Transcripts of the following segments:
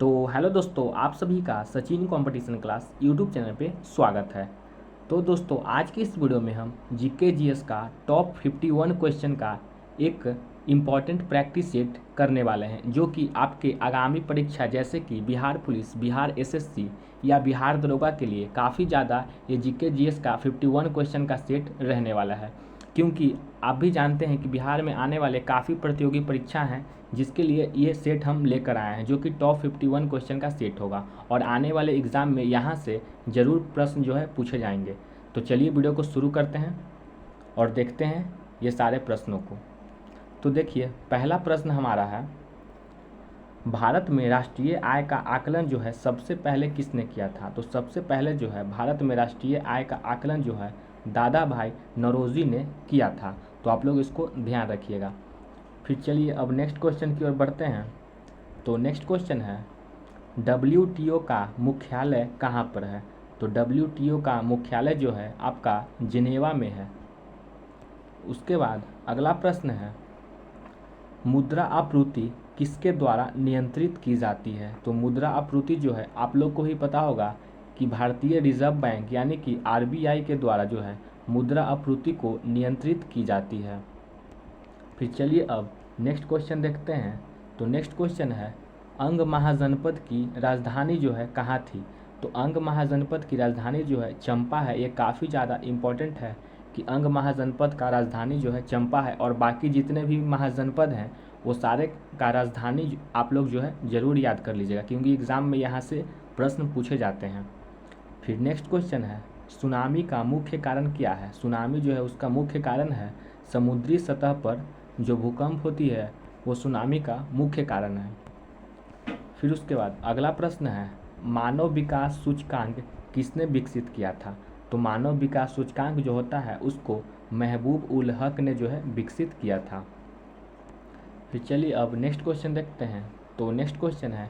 तो हेलो दोस्तों, आप सभी का Sachin competition class YouTube channel पे स्वागत है। तो दोस्तों, आज की इस वीडियो में हम जीके जीएस का टॉप 51 क्वेश्चन का एक इम्पॉर्टेंट प्रैक्टिस सेट करने वाले हैं, जो कि आपके आगामी परीक्षा जैसे कि बिहार पुलिस, बिहार एसएससी या बिहार दरोगा के लिए काफ़ी ज़्यादा ये जीके जीएस का 51 क्वेश्चन का सेट रहने वाला है। क्योंकि आप भी जानते हैं कि बिहार में आने वाले काफ़ी प्रतियोगी परीक्षा हैं, जिसके लिए ये सेट हम लेकर आए हैं, जो कि टॉप 51 क्वेश्चन का सेट होगा और आने वाले एग्ज़ाम में यहाँ से ज़रूर प्रश्न जो है पूछे जाएंगे। तो चलिए वीडियो को शुरू करते हैं और देखते हैं ये सारे प्रश्नों को। तो देखिए, पहला प्रश्न हमारा है, भारत में राष्ट्रीय आय का आकलन जो है सबसे पहले किसने किया था? तो सबसे पहले जो है भारत में राष्ट्रीय आय का आकलन जो है दादा भाई नौरोजी ने किया था। तो आप लोग इसको ध्यान रखिएगा। फिर चलिए अब नेक्स्ट क्वेश्चन की ओर बढ़ते हैं। तो नेक्स्ट क्वेश्चन है, WTO का मुख्यालय कहाँ पर है? तो WTO का मुख्यालय जो है आपका जिनेवा में है। उसके बाद अगला प्रश्न है, मुद्रा आपूर्ति किसके द्वारा नियंत्रित की जाती है? तो मुद्रा आपूर्ति जो है आप लोग को ही पता होगा कि भारतीय रिजर्व बैंक यानी कि RBI के द्वारा जो है मुद्रा आपूर्ति को नियंत्रित की जाती है। फिर चलिए अब नेक्स्ट क्वेश्चन देखते हैं। तो नेक्स्ट क्वेश्चन है, अंग महाजनपद की राजधानी जो है कहाँ थी? तो अंग महाजनपद की राजधानी जो है चंपा है। ये काफ़ी ज़्यादा इम्पोर्टेंट है कि अंग महाजनपद का राजधानी जो है चंपा है, और बाकी जितने भी महाजनपद हैं वो सारे का राजधानी आप लोग जो है ज़रूर याद कर लीजिएगा, क्योंकि एग्ज़ाम में यहाँ से प्रश्न पूछे जाते हैं। फिर नेक्स्ट क्वेश्चन है, सुनामी का मुख्य कारण क्या है? सुनामी जो है उसका मुख्य कारण है समुद्री सतह पर जो भूकंप होती है वो सुनामी का मुख्य कारण है। फिर उसके बाद अगला प्रश्न है, मानव विकास सूचकांक किसने विकसित किया था? तो मानव विकास सूचकांक जो होता है उसको महबूब उल हक ने जो है विकसित किया था। फिर चलिए अब नेक्स्ट क्वेश्चन देखते हैं। तो नेक्स्ट क्वेश्चन है,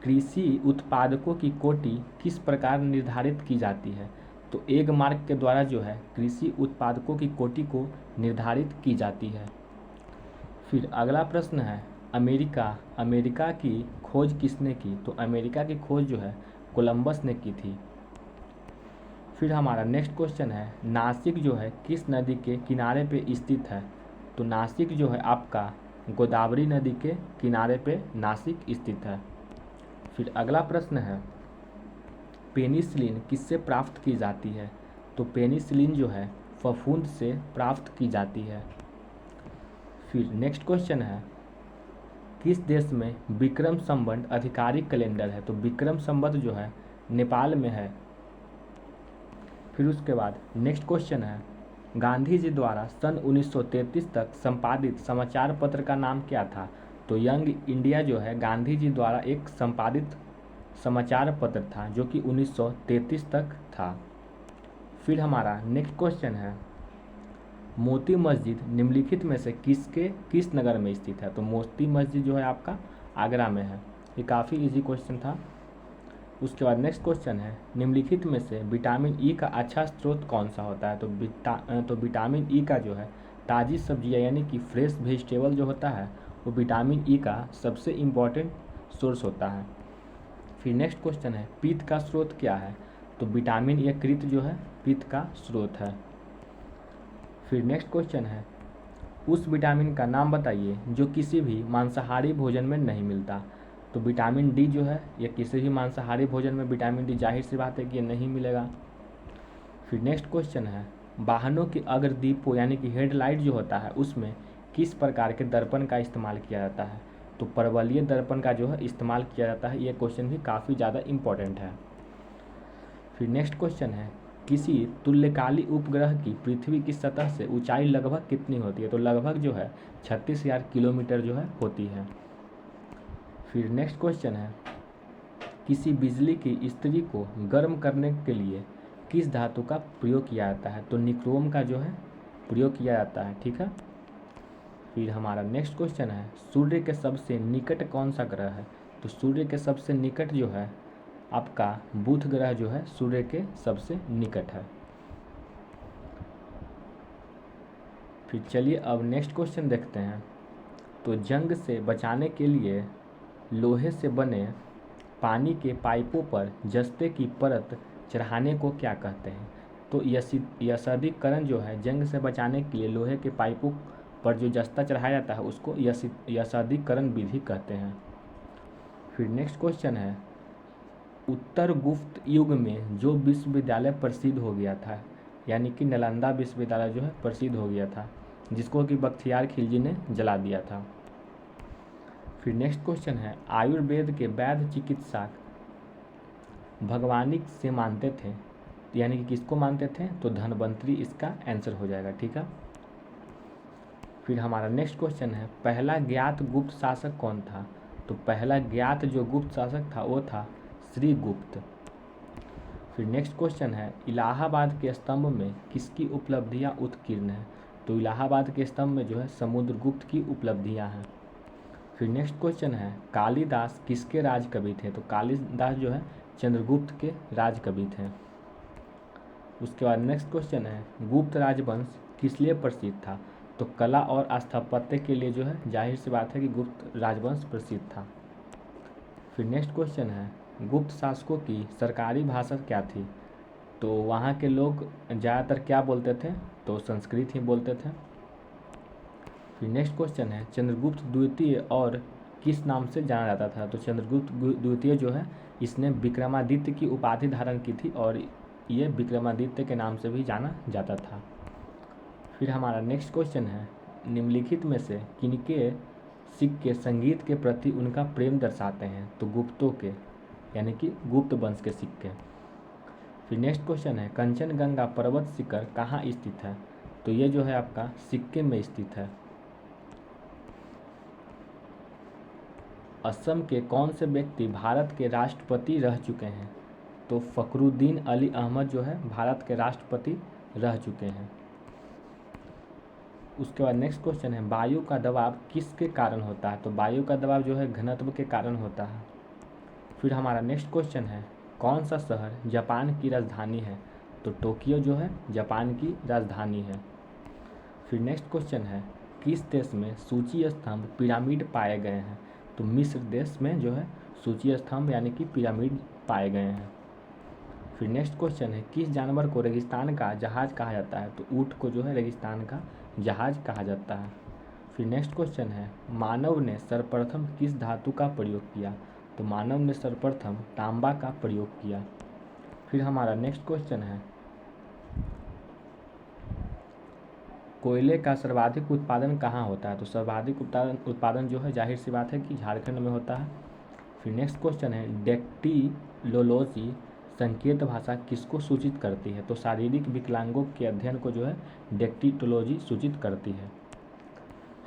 कृषि उत्पादकों की कोटि किस प्रकार निर्धारित की जाती है? तो एक मार्क के द्वारा जो है कृषि उत्पादकों की कोटि को निर्धारित की जाती है। फिर अगला प्रश्न है, अमेरिका की खोज किसने की? तो अमेरिका की खोज जो है कोलंबस ने की थी। फिर हमारा नेक्स्ट क्वेश्चन है, नासिक जो है किस नदी के किनारे पे स्थित है? तो नासिक जो है आपका गोदावरी नदी के किनारे पे नासिक स्थित है। फिर अगला प्रश्न है, पेनिसिलिन किससे प्राप्त की जाती है? तो पेनिसिलिन जो है फफूंद से प्राप्त की जाती है। फिर नेक्स्ट क्वेश्चन है, किस देश में विक्रम संवत आधिकारिक कैलेंडर है? तो विक्रम संवत जो है नेपाल में है। फिर उसके बाद नेक्स्ट क्वेश्चन है, गांधी जी द्वारा सन 1933 तक संपादित समाचार पत्र का नाम क्या था? तो यंग इंडिया जो है गांधी जी द्वारा एक संपादित समाचार पत्र था, जो कि 1933 तक था। फिर हमारा नेक्स्ट क्वेश्चन है, मोती मस्जिद निम्नलिखित में से किस नगर में स्थित है? तो मोती मस्जिद जो है आपका आगरा में है। ये काफ़ी इजी क्वेश्चन था। उसके बाद नेक्स्ट क्वेश्चन है, निम्नलिखित में से विटामिन ई का अच्छा स्रोत कौन सा होता है? तो विटामिन ई का जो है ताज़ी सब्जियां यानी कि फ्रेश वेजिटेबल जो होता है वो विटामिन ई का सबसे इम्पॉर्टेंट सोर्स होता है। फिर नेक्स्ट क्वेश्चन है, पित्त का स्रोत क्या है? तो विटामिन यकृत जो है पित्त का स्रोत है। फिर नेक्स्ट क्वेश्चन है, उस विटामिन का नाम बताइए जो किसी भी मांसाहारी भोजन में नहीं मिलता। तो विटामिन डी जो है ये किसी भी मांसाहारी भोजन में विटामिन डी जाहिर सी बात है कि ये नहीं मिलेगा। फिर नेक्स्ट क्वेश्चन है, वाहनों के अग्रदीपों यानी कि हेडलाइट जो होता है उसमें किस प्रकार के दर्पण का इस्तेमाल किया जाता है? तो परवलयीय दर्पण का जो है इस्तेमाल किया जाता है। ये क्वेश्चन भी काफ़ी ज़्यादा इम्पोर्टेंट है। फिर नेक्स्ट क्वेश्चन है, किसी तुल्यकाली उपग्रह की पृथ्वी की सतह से ऊंचाई लगभग कितनी होती है? तो लगभग जो है 36,000 किलोमीटर जो है होती है। फिर नेक्स्ट क्वेश्चन है, किसी बिजली की इस्त्री को गर्म करने के लिए किस धातु का प्रयोग किया जाता है? तो निक्रोम का जो है प्रयोग किया जाता है। ठीक है। फिर हमारा नेक्स्ट क्वेश्चन है, सूर्य के सबसे निकट कौन सा ग्रह है? तो सूर्य के सबसे निकट जो है आपका बुध ग्रह जो है सूर्य के सबसे निकट है। फिर चलिए अब नेक्स्ट क्वेश्चन देखते हैं। तो जंग से बचाने के लिए लोहे से बने पानी के पाइपों पर जस्ते की परत चढ़ाने को क्या कहते हैं? तो यसदीकरण जो है जंग से बचाने के लिए लोहे के पाइपों पर जो जस्ता चढ़ाया जाता है उसको यसदीकरण विधि कहते हैं। फिर नेक्स्ट क्वेश्चन है, उत्तर गुप्त युग में जो विश्वविद्यालय प्रसिद्ध हो गया था, यानी कि नालंदा विश्वविद्यालय जो है प्रसिद्ध हो गया था, जिसको कि बख्तियार खिलजी ने जला दिया था। फिर नेक्स्ट क्वेश्चन है, आयुर्वेद के वैद्य चिकित्सक भगवानी से मानते थे, यानी कि किसको मानते थे? तो धन्वंतरी इसका आंसर हो जाएगा। ठीक है। फिर हमारा नेक्स्ट क्वेश्चन है, पहला ज्ञात गुप्त शासक कौन था? तो पहला ज्ञात जो गुप्त शासक था वो था श्रीगुप्त। फिर नेक्स्ट क्वेश्चन है, इलाहाबाद के स्तंभ में किसकी उपलब्धियां उत्कीर्ण हैं? तो इलाहाबाद के स्तंभ में जो है समुद्रगुप्त की उपलब्धियां हैं। फिर नेक्स्ट क्वेश्चन है, कालिदास किसके राज कवि थे? तो कालिदास जो है चंद्रगुप्त के राज कवि थे। उसके बाद नेक्स्ट क्वेश्चन है, गुप्त राजवंश किस लिए प्रसिद्ध था? तो कला और स्थापत्य के लिए जो है जाहिर सी बात है कि गुप्त राजवंश प्रसिद्ध था। फिर नेक्स्ट क्वेश्चन है, गुप्त शासकों की सरकारी भाषा क्या थी? तो वहाँ के लोग ज़्यादातर क्या बोलते थे? तो संस्कृत ही बोलते थे। फिर नेक्स्ट क्वेश्चन है, चंद्रगुप्त द्वितीय और किस नाम से जाना जाता था? तो चंद्रगुप्त द्वितीय जो है इसने विक्रमादित्य की उपाधि धारण की थी और ये विक्रमादित्य के नाम से भी जाना जाता था। फिर हमारा नेक्स्ट क्वेश्चन है, निम्नलिखित में से किनके सिक्के संगीत के प्रति उनका प्रेम दर्शाते हैं? तो गुप्तों के, यानी कि गुप्त वंश के सिक्के। फिर नेक्स्ट क्वेश्चन है, कंचनजंगा पर्वत शिखर कहाँ स्थित है? तो ये जो है आपका सिक्किम में स्थित है। असम के कौन से व्यक्ति भारत के राष्ट्रपति रह चुके हैं? तो फखरुद्दीन अली अहमद जो है भारत के राष्ट्रपति रह चुके हैं। उसके बाद नेक्स्ट क्वेश्चन है, वायु का दबाव किसके कारण होता है? तो वायु का दबाव जो है घनत्व के कारण होता है। फिर हमारा नेक्स्ट क्वेश्चन है, कौन सा शहर जापान की राजधानी है? तो टोक्यो जो है जापान की राजधानी है। फिर नेक्स्ट क्वेश्चन है, किस देश में सूची स्तंभ पिरामिड पाए गए हैं? तो मिस्र देश में जो है सूची स्तंभ यानी कि पिरामिड पाए गए हैं। फिर नेक्स्ट क्वेश्चन है, किस जानवर को रेगिस्तान का जहाज कहा जाता है? तो ऊँट को जो है रेगिस्तान का जहाज कहा जाता है। फिर नेक्स्ट क्वेश्चन है, मानव ने सर्वप्रथम किस धातु का प्रयोग किया? तो मानव ने सर्वप्रथम तांबा का प्रयोग किया। फिर हमारा नेक्स्ट क्वेश्चन है, कोयले का सर्वाधिक उत्पादन कहाँ होता है? तो सर्वाधिक उत्पादन जो है जाहिर सी बात है कि झारखंड में होता है। फिर नेक्स्ट क्वेश्चन है, डेक्टिलोलॉजी संकेत भाषा किसको सूचित करती है? तो शारीरिक विकलांगों के अध्ययन को जो है डेक्टिलोलॉजी सूचित करती है।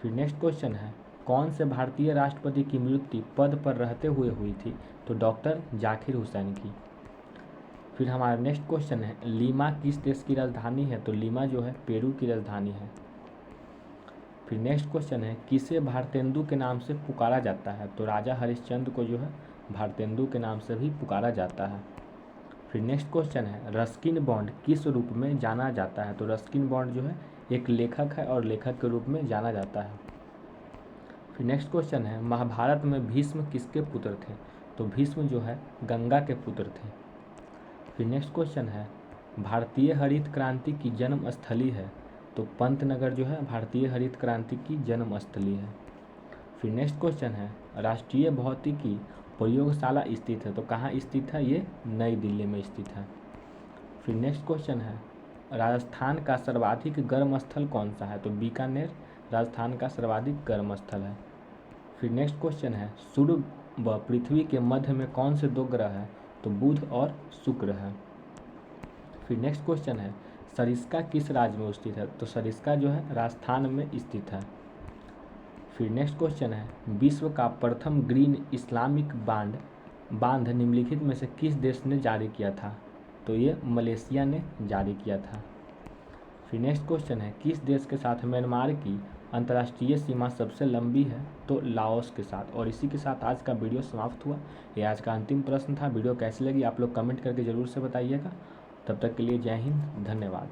फिर नेक्स्ट क्वेश्चन है, कौन से भारतीय राष्ट्रपति की मृत्यु पद पर रहते हुए हुई थी? तो डॉक्टर जाकिर हुसैन की। फिर हमारा नेक्स्ट क्वेश्चन है, लीमा किस देश की राजधानी है? तो लीमा जो है पेरू की राजधानी है। फिर नेक्स्ट क्वेश्चन है, किसे भारतेंदु के नाम से पुकारा जाता है? तो राजा हरिश्चंद्र को जो है भारतेंदु के नाम से भी पुकारा जाता है। फिर नेक्स्ट क्वेश्चन है, रस्किन बॉन्ड किस रूप में जाना जाता है? तो रस्किन बॉन्ड जो है एक लेखक है और लेखक के रूप में जाना जाता है। फिर नेक्स्ट क्वेश्चन है, महाभारत में भीष्म किसके पुत्र थे? तो भीष्म जो है गंगा के पुत्र थे। फिर नेक्स्ट क्वेश्चन है, भारतीय हरित क्रांति की जन्म स्थली है? तो पंतनगर जो है भारतीय हरित क्रांति की जन्म स्थली है। फिर नेक्स्ट क्वेश्चन है, राष्ट्रीय भौतिकी प्रयोगशाला स्थित है? तो कहाँ स्थित है? ये नई दिल्ली में स्थित है। फिर नेक्स्ट क्वेश्चन है, राजस्थान का सर्वाधिक गर्म स्थल कौन सा है? तो बीकानेर राजस्थान का सर्वाधिक गर्म स्थल है। फिर नेक्स्ट क्वेश्चन है, सूर्य व पृथ्वी के मध्य में कौन से दो ग्रह हैं? तो बुध और शुक्र है। फिर नेक्स्ट क्वेश्चन है, सरिस्का किस राज्य में स्थित है? तो सरिस्का जो है राजस्थान में स्थित है। फिर नेक्स्ट क्वेश्चन है, विश्व का प्रथम ग्रीन इस्लामिक बांध निम्नलिखित में से किस देश ने जारी किया था? तो ये मलेशिया ने जारी किया था। फिर नेक्स्ट क्वेश्चन है, किस देश के साथ म्यांमार की अंतर्राष्ट्रीय सीमा सबसे लंबी है? तो लाओस के साथ। और इसी के साथ आज का वीडियो समाप्त हुआ। ये आज का अंतिम प्रश्न था। वीडियो कैसी लगी आप लोग कमेंट करके ज़रूर से बताइएगा। तब तक के लिए जय हिंद, धन्यवाद।